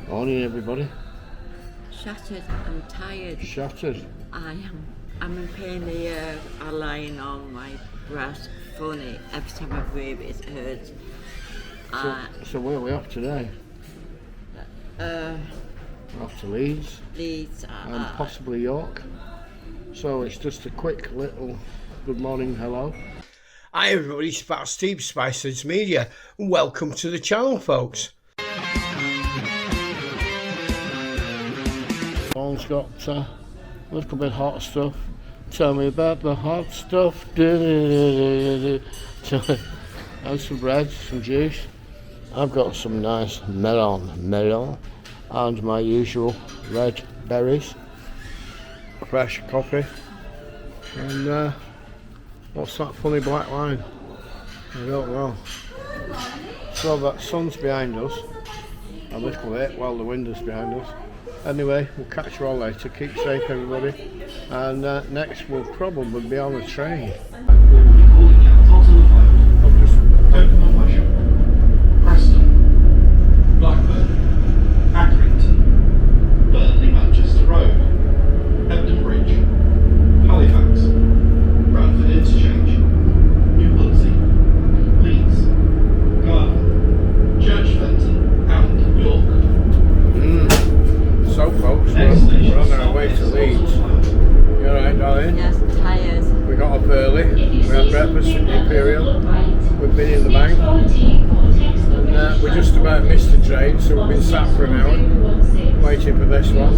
Morning, everybody. Shattered. I'm tired. Shattered. I am. I'm in pain here. I'm lying on my breast. Funny. Every time I breathe, it hurts. So where are we off today? We're off to Leeds. Leeds. And possibly York. So it's just a quick little good morning, hello. Hi everybody, it's Fat Steve, Spices Media, and welcome to the channel, folks. Paul's got a little bit hot stuff. Tell me about the hot stuff. And some bread, some juice. I've got some nice melon, and my usual red berries, fresh coffee, and what's that funny black line? I don't know. So that sun's behind us a little bit while the wind is behind us. Anyway, we'll catch you all later. Keep safe, everybody. And next we'll probably be on a train. Preston, Blackburn, Accrington, Burnley Manchester Road, Hebden Bridge, Halifax, Bradford Interchange, New Hunsey, Leeds, Garden, Church Fenton and York. So folks, we're on our way to Leeds. You alright, darling? Yes, tired. We got up early, we had breakfast at the Imperial, we've been in the bank, and we just about missed the train, so we've been sat for an hour waiting for this one.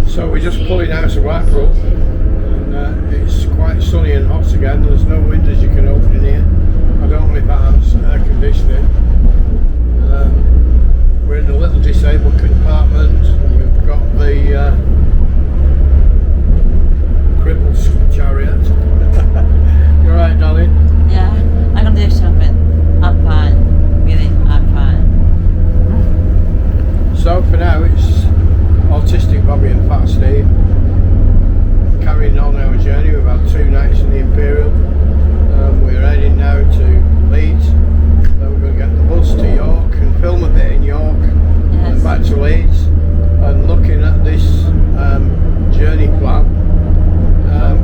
So we're just pulling out of Blackpool, and it's quite sunny and hot again. There's no windows you can open in here. I don't know if that has air conditioning. We're in a little disabled compartment, and we've got the crippled chariot. You alright, darling? Yeah, I can do something. I'm fine. Really, I'm fine. So for now it's Autistic Bobby and Fat Steve carrying on our journey. We've had 2 nights in the Imperial. We're heading now to Leeds. Then we're going to get the bus to York and film a bit in York, Yes. and back to Leeds. And looking at this journey plan,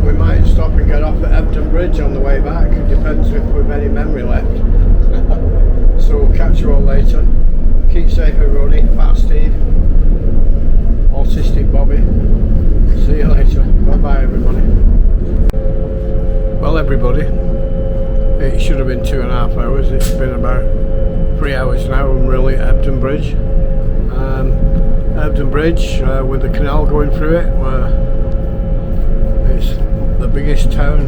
we might stop and get off at Hebden Bridge on the way back. It depends if we've any memory left. So we'll catch you all later. Keep safe, everybody. Fat Steve, Autistic Bobby. See you later. Bye bye, everybody. Well, everybody, it should have been 2.5 hours. It's been about 3 hours now, and we're really at Hebden Bridge. Hebden Bridge with the canal going through it. It's the biggest town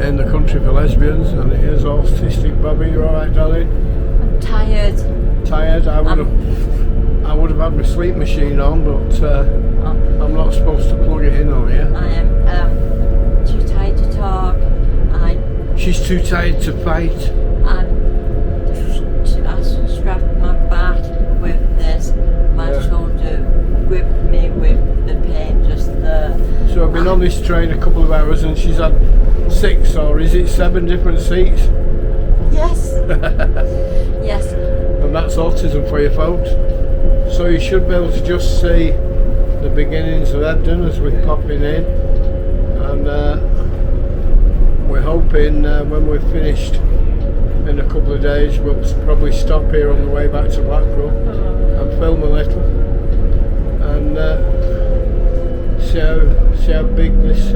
in the country for lesbians, and it is Autistic Bobby. You alright, darling? I'm tired. Tired? I would have had my sleep machine on, but I'm not supposed to plug it in on here. I am too tired to talk. She's too tired to fight. I strapped my back with this. My shoulder gripped me with the pain just there. So I've been on this train a couple of hours, and she's had 6 or is it 7 different seats? Yes. Yes. And that's autism for you, folks. So you should be able to just see the beginnings of Hebden as we're popping in, and we're hoping when we're finished in a couple of days we'll probably stop here on the way back to Blackpool and film a little, and see how big this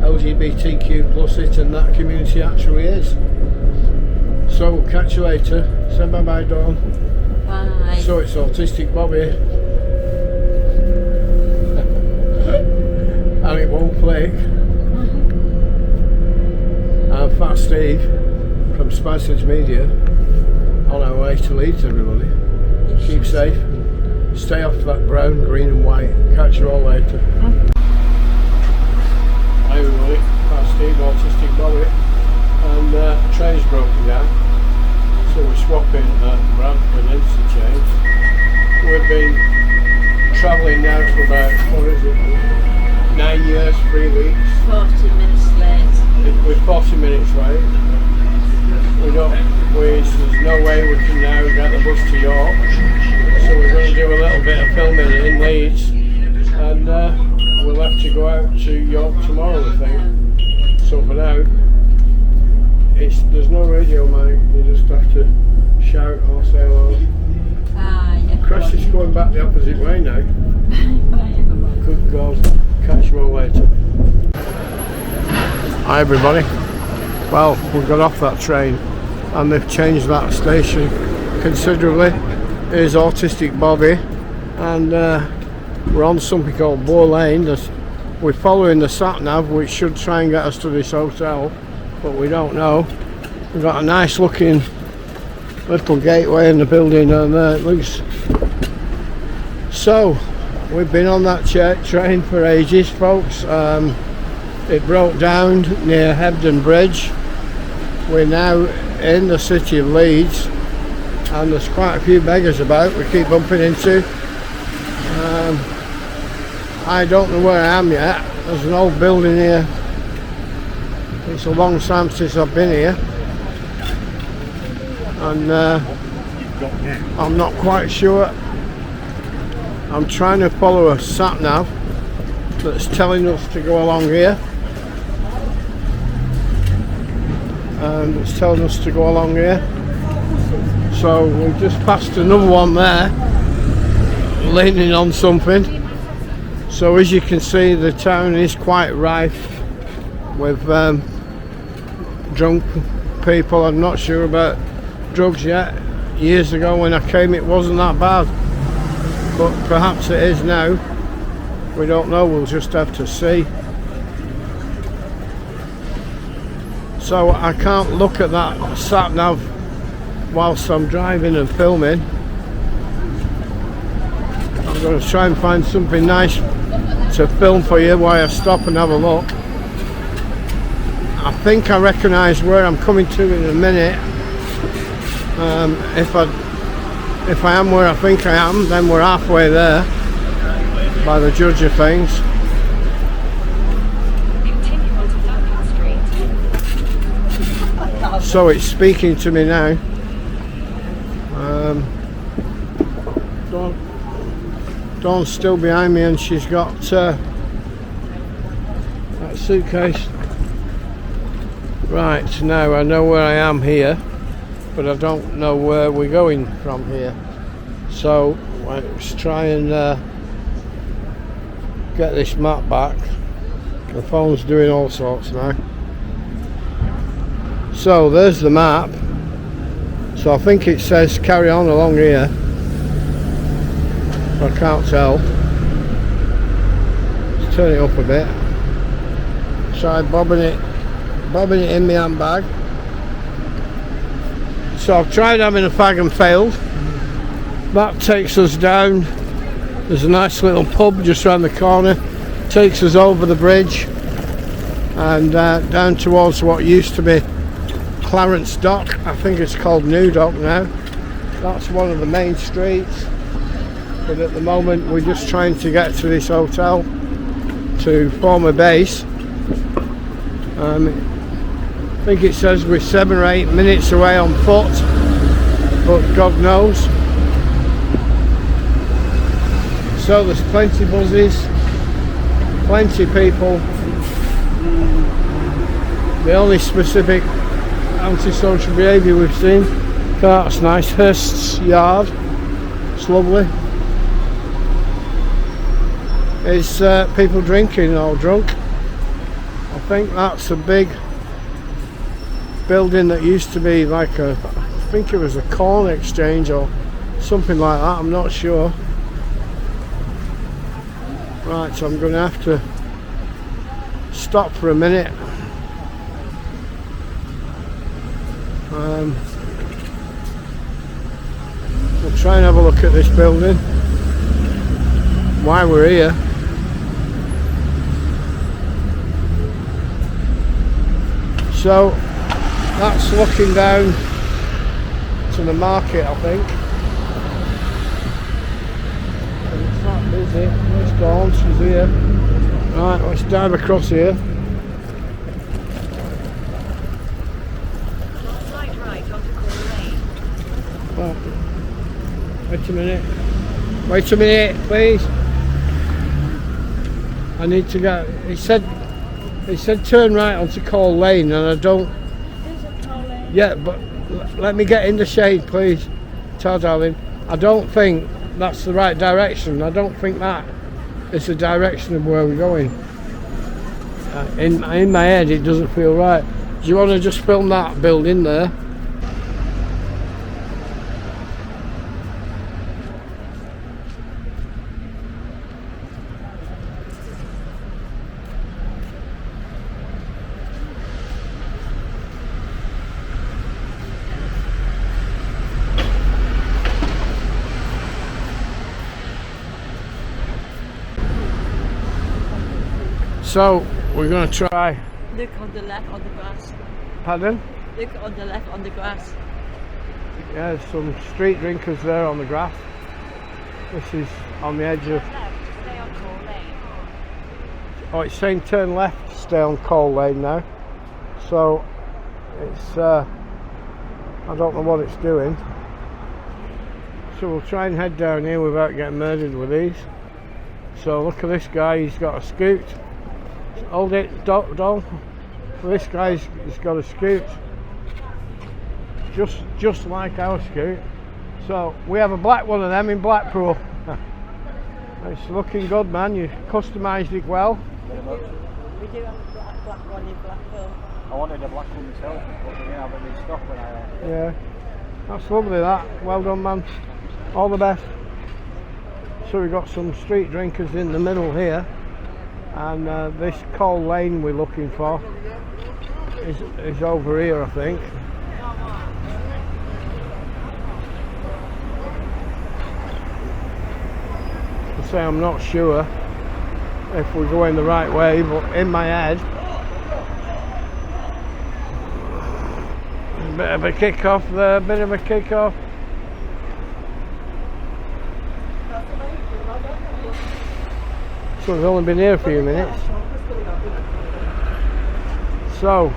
LGBTQ plus it and that community actually is. So we'll catch you later. Say bye bye, Dawn. Bye. So it's Autistic Bobby. And it won't flick. And Fat Steve from Spices Media on our way to Leeds, everybody. Keep safe. Stay off that brown, green and white. Catch you all later. Hi everybody, Fat Steve, Autistic Bobby. And the train's broken down. So we're swapping Bradford Interchange. We've been travelling now for about, 9 years, 3 weeks. 40 minutes late. We're 40 minutes late. There's no way we can now get the bus to York. filming in Leeds, and we'll have to go out to York tomorrow, I think. So for now, there's no radio mic, you just have to shout or say hello. Yeah. Chris is going back the opposite way now. Good God, catch you all later. Hi everybody. Well, we got off that train and they've changed that station considerably. Here's Autistic Bobby, and we're on something called Bow Lane. We're following the Satnav, which should try and get us to this hotel, but we don't know. We've got a nice looking little gateway in the building, and it looks. So we've been on that train for ages, folks. It broke down near Hebden Bridge. We're now in the city of Leeds, and there's quite a few beggars about we keep bumping into. I don't know where I am yet. There's an old building here. It's a long time since I've been here, and I'm not quite sure. I'm trying to follow a Satnav that's telling us to go along here, and it's telling us to go along here. So we've just passed another one there, leaning on something. So as you can see, the town is quite rife with drunk people. I'm not sure about drugs yet. Years ago when I came, it wasn't that bad, but perhaps it is now. We don't know, we'll just have to see. So I can't look at that Satnav whilst I'm driving and filming. I'm going to try and find something nice to film for you while I stop and have a look. I think I recognise where I'm coming to in a minute. If I am where I think I am, then we're halfway there by the judge of things. So it's speaking to me now. Dawn's still behind me, and she's got that suitcase. Right, now I know where I am here, but I don't know where we're going from here. So let's try and get this map back. The phone's doing all sorts now. So there's the map. So I think it says carry on along here. I can't tell. Let's turn it up a bit. Try bobbing it in my handbag. So I've tried having a fag and failed. That takes us down. There's a nice little pub just around the corner. Takes us over the bridge and down towards what used to be Clarence Dock. I think it's called New Dock now. That's one of the main streets. But at the moment we're just trying to get to this hotel to form a base. I think it says we're 7 or 8 minutes away on foot, but God knows. So there's plenty of buses, plenty of people. The only specific antisocial behaviour we've seen, that's nice, Hurst's yard, it's lovely. Is people drinking or drunk. I think that's a big building that used to be like I think it was a corn exchange or something like that, I'm not sure. Right, so I'm going to have to stop for a minute. We'll try and have a look at this building while we're here. So that's looking down to the market, I think. And it's not busy. There's Dawn, she's here. Right, let's dive across here. Right, wait a minute. Wait a minute, please. I need to go. He said turn right onto Cole Lane, and I don't. Yeah, but let me get in the shade, please. Ciao, darling. I don't think that's the right direction. I don't think that is the direction of where we're going. In my head, it doesn't feel right. Do you want to just film that building there? So we're going to try. Look on the left on the grass. Pardon? Look on the left on the grass. Yeah, there's some street drinkers there on the grass. This is on the edge of. Stay on Cole Lane. Oh, it's saying turn left, stay on Cole Lane now. So it's I don't know what it's doing. So we'll try and head down here without getting murdered with these. So look at this guy, he's got a scoot. Hold it, Dol. This guy's he's got a scoot. Just like our scoot. So we have a black one of them in Blackpool. It's looking good, man. You customised it well. We do have a black one in Blackpool. I wanted a black one myself, but we didn't have any stock when I Yeah, that's lovely that. Well done, man. All the best. So we've got some street drinkers in the middle here, and this Cole Lane we're looking for is over here, I think. I say I'm not sure if we're going the right way, but in my head, a bit of a kick-off there, a bit of a kick-off. So we've only been here a few minutes. So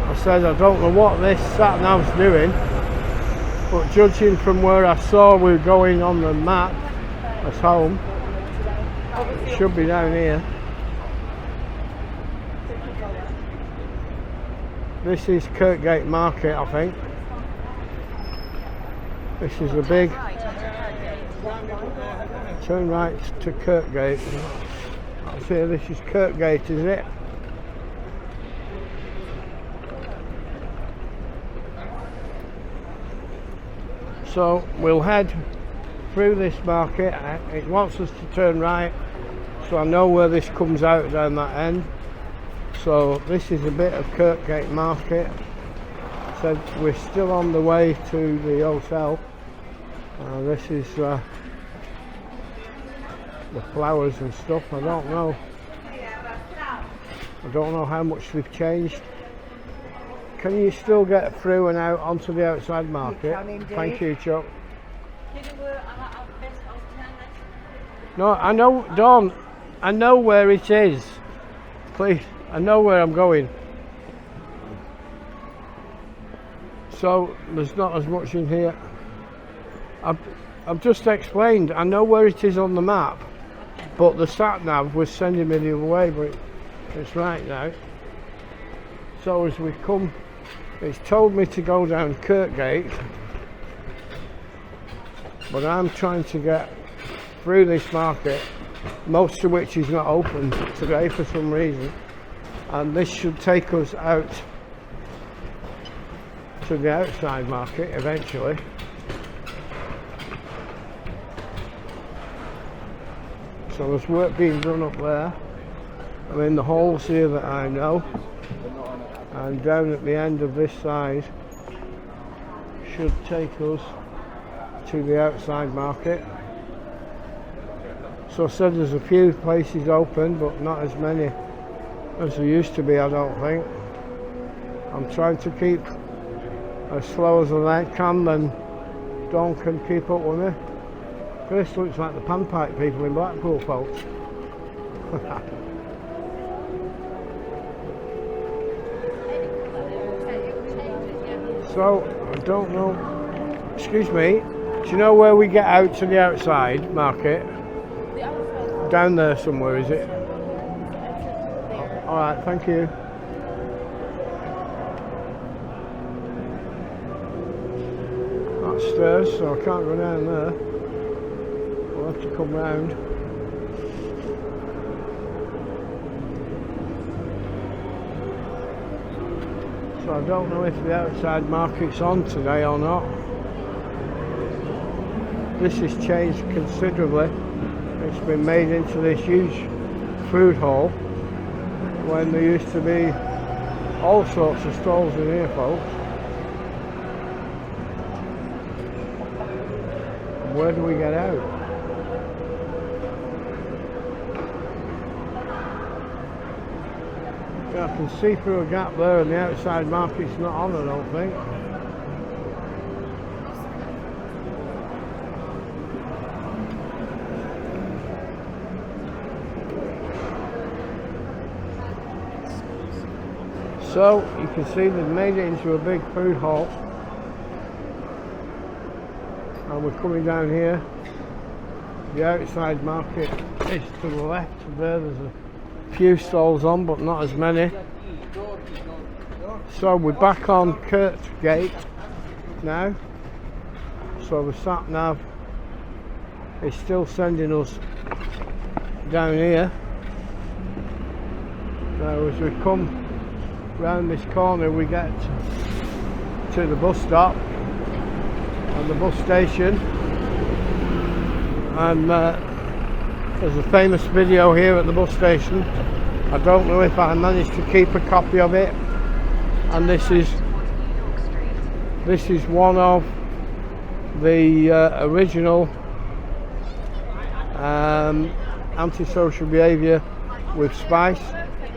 I said I don't know what this Satnav's doing, but judging from where I saw we were going on the map at home, it should be down here. This is Kirkgate Market, I think. This is a big turn right to Kirkgate. I'll say this is Kirkgate, is it? So we'll head through this market. It wants us to turn right, so I know where this comes out down that end. So this is a bit of Kirkgate Market. So we're still on the way to the hotel. This is the flowers and stuff. I don't know how much they've changed. Can you still get through and out onto the outside market? Thank you, Chuck. No, I know, Dawn, I know where it is. Please, I know where I'm going. So there's not as much in here. I've just explained, I know where it is on the map, but the Satnav was sending me the other way, but it's right now. So as we come, it's told me to go down Kirkgate, but I'm trying to get through this market, most of which is not open today for some reason, and this should take us out to the outside market eventually. So there's work being done up there. I'm in the halls here that I know, and down at the end of this side should take us to the outside market. So I said there's a few places open, but not as many as there used to be, I don't think. I'm trying to keep as slow as I can, then Dawn can keep up with me. This looks like the panpipe people in Blackpool, folks. So, I don't know. Excuse me. Do you know where we get out to the outside market? Down there somewhere, is it? Alright, thank you. That's stairs, so I can't go down there. I'll have to come round. So I don't know if the outside market's on today or not. This has changed considerably. It's been made into this huge food hall when there used to be all sorts of stalls in here, folks. And where do we get out? I can see through a gap there and the outside market's not on, I don't think. So you can see they've made it into a big food hall, and we're coming down here. The outside market is to the left. There's a few stalls on, but not as many. So we're back on Kurt Gate now. So the Satnav is still sending us down here. Now as we come round this corner we get to the bus stop and the bus station, and there's a famous video here at the bus station. I don't know if I managed to keep a copy of it, and this is one of the original antisocial behaviour with spice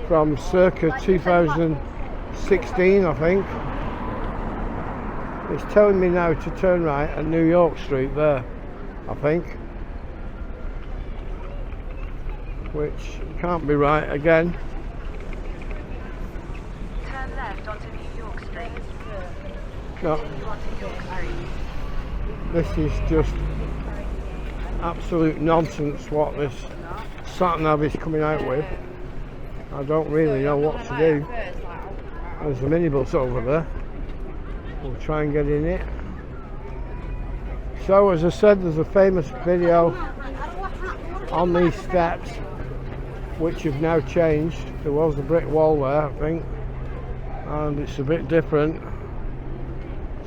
from circa 2016, I think. It's telling me now to turn right at New York Street there, I think, which can't be right again. Turn left onto New York Street. No, this is just absolute nonsense what this Satnav is coming out with. I don't really know what to do. There's a minibus over there. We'll try and get in it. So as I said, there's a famous video on these steps which have now changed. There was a brick wall there, I think, and it's a bit different.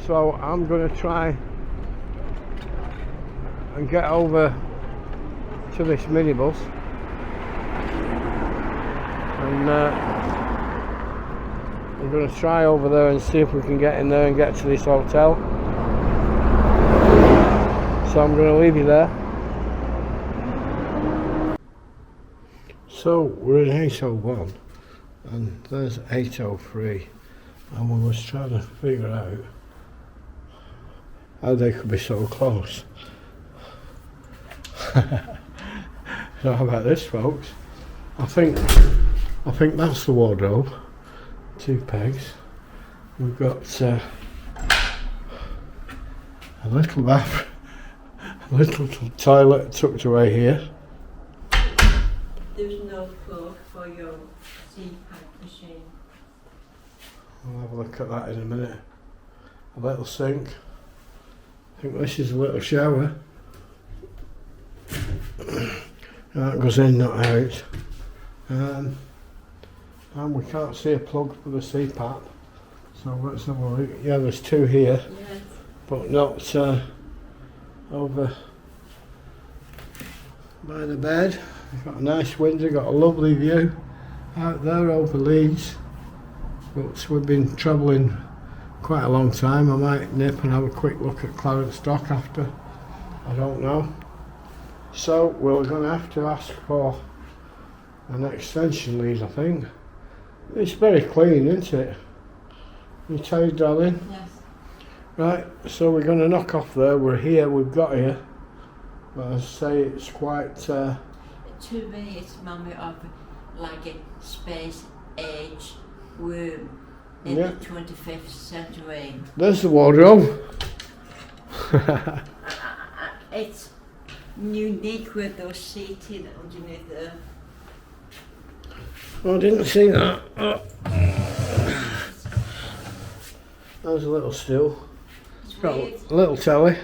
So I'm going to try and get over to this minibus, and I'm going to try over there and see if we can get in there and get to this hotel. So I'm going to leave you there. So we're in 801 and there's 803, and we was trying to figure out how they could be so close. So how about this, folks? I think that's the wardrobe. 2 pegs. We've got a little bath, a little toilet tucked away here. There's no plug for your CPAP machine. We'll have a look at that in a minute. A little sink. I think this is a little shower. That goes in, not out. And we can't see a plug for the CPAP. So let's have a look. Yeah, there's 2 here, Yes. but not over by the bed. We've got a nice window, got a lovely view out there over Leeds. But we've been travelling quite a long time. I might nip and have a quick look at Leeds Dock after. I don't know. So we're going to have to ask for an extension lead, I think. It's very clean, isn't it? You tired, darling? Yes. Right, so we're going to knock off there. We're here, we've got here. But I say it's quite... To me, it's memory of like a space age room in Yeah. the 25th century. There's the wardrobe. It's unique with those seating underneath there. Oh, I didn't see that. Oh. There's a little stool. It's got a little telly.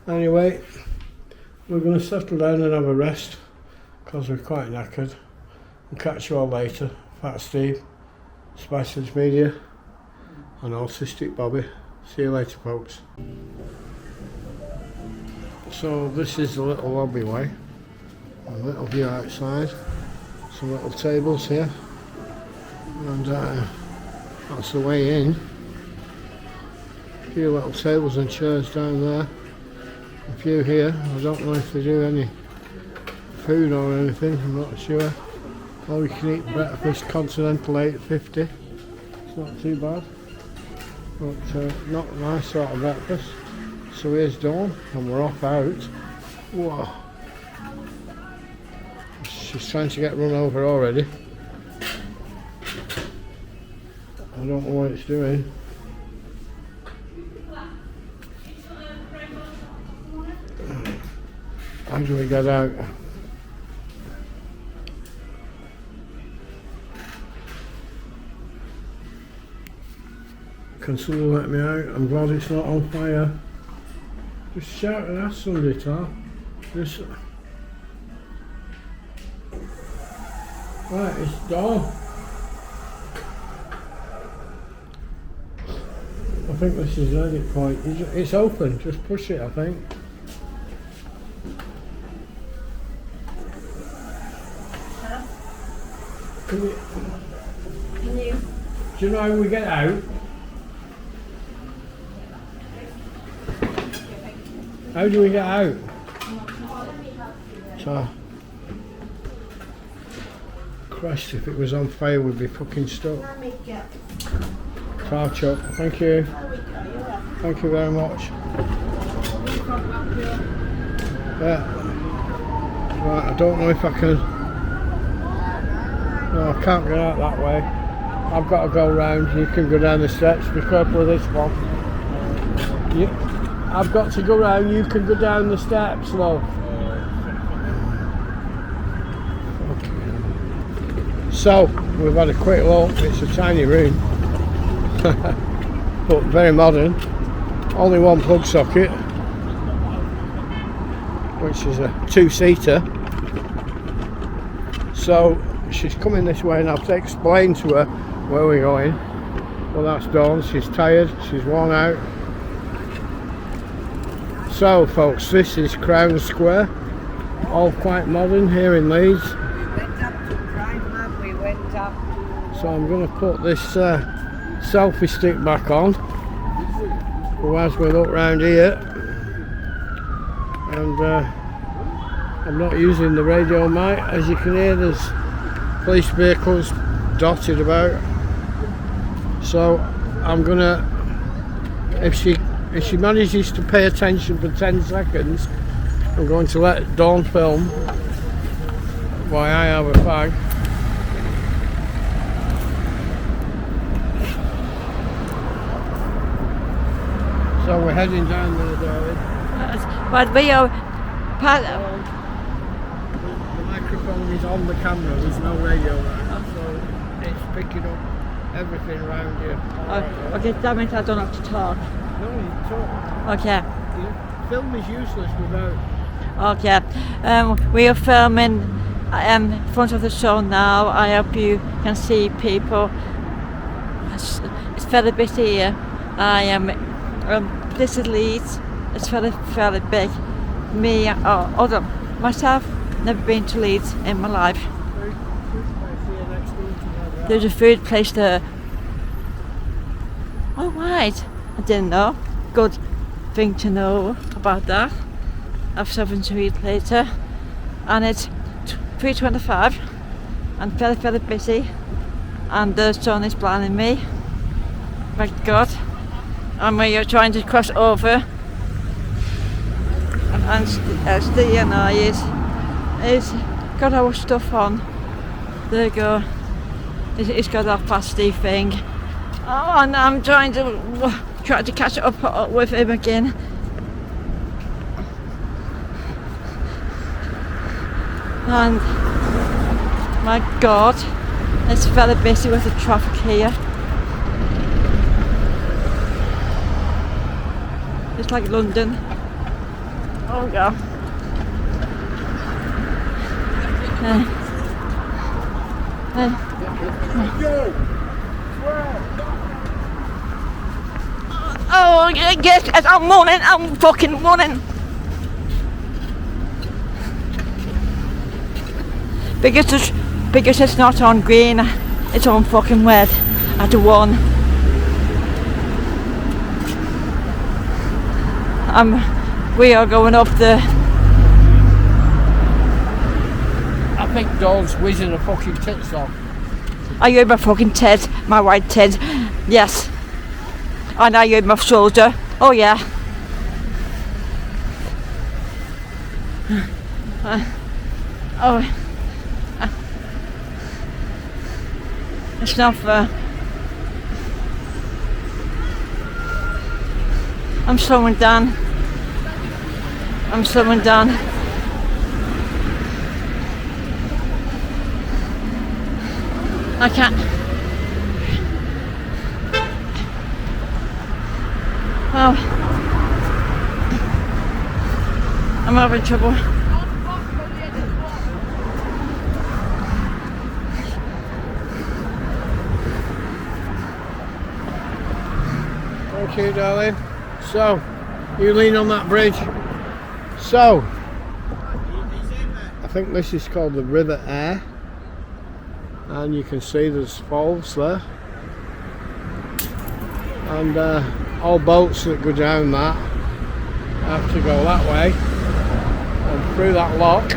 Anyway, we're going to settle down and have a rest because we're quite knackered. We'll catch you all later. Fat Steve, Spices Media, and Autistic Bobby. See you later, folks. So this is the little lobby way. A little view outside. Some little tables here. And that's the way in. A few little tables and chairs down there. A few here. I don't know if they do any food or anything, I'm not sure. Or you can eat breakfast, continental $8.50. It's not too bad. But not a nice sort of breakfast. So here's Dawn, and we're off out. Whoa. She's trying to get run over already. I don't know what it's doing. How do we get out? Can someone let me out? I'm glad it's not on fire. Just shout and ask somebody, Tom. Just... Right, it's Dawn. I think this is the edit point. It's open, just push it, I think. Can you... Do you know how we get out? How do we get out? So, Christ, if it was on fire, we'd be fucking stuck. Car chuck, thank you. Thank you very much. Yeah. Right, I don't know if I can. No, I can't get out that way. I've got to go round. You can go down the steps. Be careful with this one. I've got to go round, you can go down the steps, love. So, we've had a quick look, it's a tiny room, but very modern. Only one plug socket, which is a two-seater. So, she's coming this way and I have to explain to her where we're going. Well, that's Dawn, she's tired, she's worn out. So folks, this is Crown Square, all quite modern here in Leeds. We went up to Crime, we went up. So I'm going to put this selfie stick back on as we look round here. And I'm not using the radio mic. As you can hear, there's police vehicles dotted about. So I'm going to, if she manages to pay attention for 10 seconds, I'm going to let Dawn film while I have a fag. So we're heading down there, darling. But we are part of... The microphone is on the camera, there's no radio right, so it's picking up everything around here. Okay, damn it, I don't have to talk. No, you talk. Okay. Film is useless without. Okay. We are filming in front of the show now. I hope you can see people. It's very busy here. I am. This is Leeds. It's very big. Me, myself, never been to Leeds in my life. There's a food place there. Oh right. I didn't know. Good thing to know about that. I've something to eat later. And it's 3:25 and very busy. And the sun is blinding me. My God. And we are trying to cross over. And Steve and I is got our stuff on. There you go. He's got that pasty thing. Oh, and I'm trying to trying to catch up with him again. And my God, it's very busy with the traffic here. It's like London. Oh God. Oh yes, I'm morning. I'm fucking morning. Because it's not on green, it's on fucking red at the one. We are going up the. I think Dawn's whizzing her fucking tits off. Are you my fucking tits? My white tits? Yes. And are you my shoulder? Oh yeah. It's not fair. I'm slowing down. I'm slowing down. I can't. Oh. I'm having trouble. Okay, darling. So, you lean on that bridge. So, I think this is called the River Aire, and you can see there's falls there, and all boats that go down that have to go that way and through that lock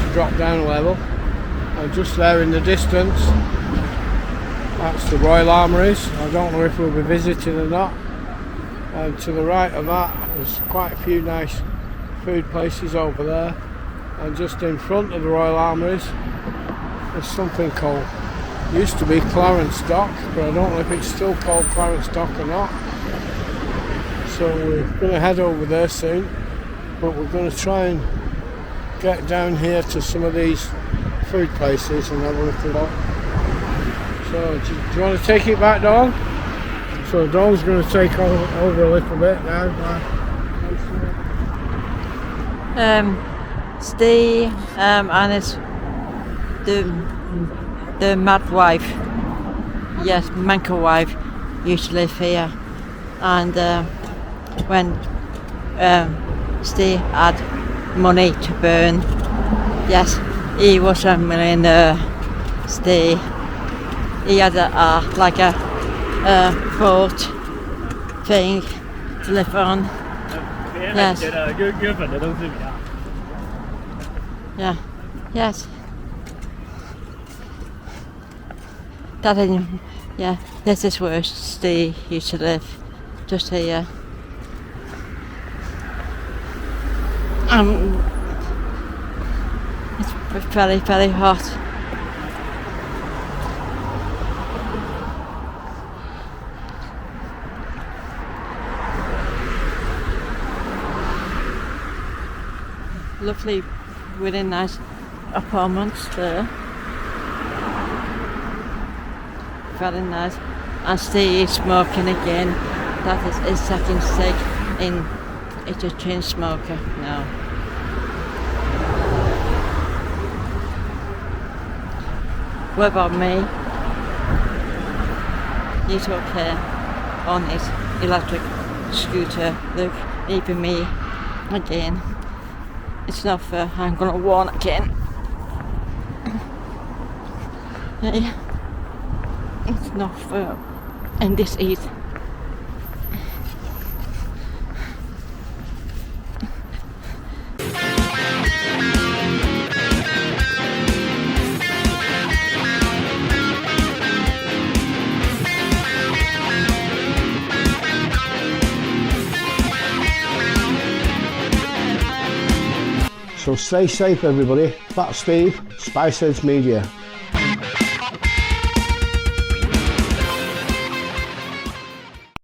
to drop down a level. And just there in the distance, that's the Royal Armouries. I don't know if we'll be visiting or not. And to the right of that, there's quite a few nice food places over there. And just in front of the Royal Armouries, there's something called, used to be Clarence Dock, but I don't know if it's still called Clarence Dock or not. So we're going to head over there soon, but we're going to try and get down here to some of these food places and have a look at that. So do you want to take it back, Dawn? So Dawn's going to take over a little bit now. Steve and his the mad wife, yes, Manco wife, used to live here, and when Steve had money to burn, yes, he was a millionaire. Steve, he had like a boat thing to live on. Yes. Yeah. Yes. That is, yeah. This is where Steve used to live, just here. It's very, very hot. Lovely, really nice apartments there. Very nice. And Steve is smoking again. That is his second stick in. It's a chain smoker now. What about me? He's okay on his electric scooter. Look, even me again. It's not fair. I'm gonna warn again. Yeah. It's not fair. And this is. So stay safe, everybody. That's Steve, Spiceheads Media.